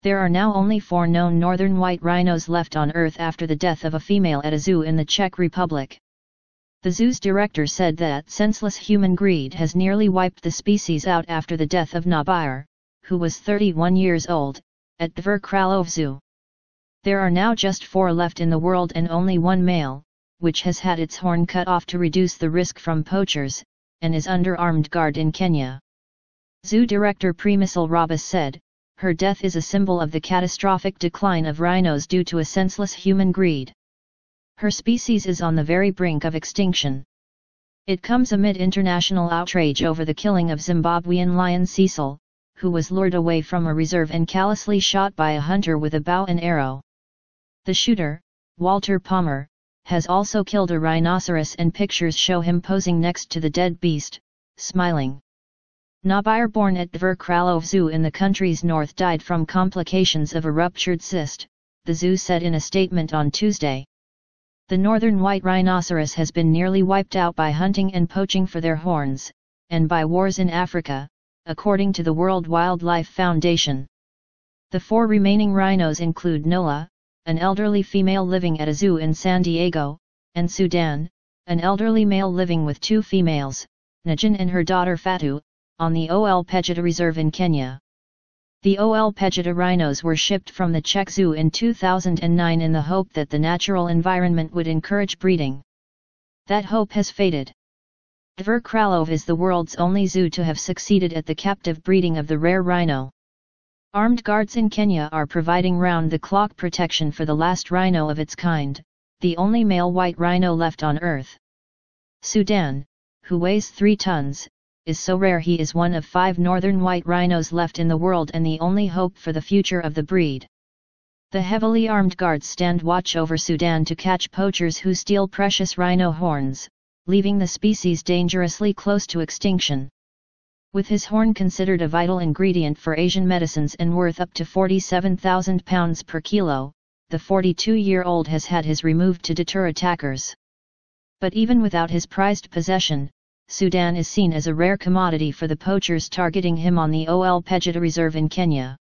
There are now only 4 known northern white rhinos left on Earth after the death of a female at a zoo in the Czech Republic. The zoo's director said that senseless human greed has nearly wiped the species out after the death of Nabire, who was 31 years old, at Dvůr Králové Zoo. There are now just 4 left in the world and only 1 male, which has had its horn cut off to reduce the risk from poachers, and is under armed guard in Kenya. Zoo director Přemysl Robas said, "Her death is a symbol of the catastrophic decline of rhinos due to a senseless human greed. Her species is on the very brink of extinction. It comes amid international outrage over the killing of Zimbabwean lion Cecil, who was lured away from a reserve and callously shot by a hunter with a bow and arrow. The shooter, Walter Palmer, has also killed a rhinoceros, and pictures show him posing next to the dead beast, smiling." Nabire, born at Dvůr Králové Zoo in the country's north, died from complications of a ruptured cyst, the zoo said in a statement on Tuesday. The northern white rhinoceros has been nearly wiped out by hunting and poaching for their horns, and by wars in Africa, according to the World Wildlife Foundation. The 4 remaining rhinos include Nola, an elderly female living at a zoo in San Diego, and Sudan, an elderly male living with 2 females, Najin and her daughter Fatu, on the Ol Pejeta Reserve in Kenya. The Ol Pejeta rhinos were shipped from the Czech Zoo in 2009 in the hope that the natural environment would encourage breeding. That hope has faded. Dvůr Králové is the world's only zoo to have succeeded at the captive breeding of the rare rhino. Armed guards in Kenya are providing round-the-clock protection for the last rhino of its kind, the only male white rhino left on Earth. Sudan, who weighs 3 tons, is so rare he is one of 5 northern white rhinos left in the world and the only hope for the future of the breed. The heavily armed guards stand watch over Sudan to catch poachers who steal precious rhino horns, leaving the species dangerously close to extinction. With his horn considered a vital ingredient for Asian medicines and worth up to £47,000 per kilo, the 42-year-old has had his removed to deter attackers. But even without his prized possession, Sudan is seen as a rare commodity for the poachers targeting him on the Ol Pejeta Reserve in Kenya.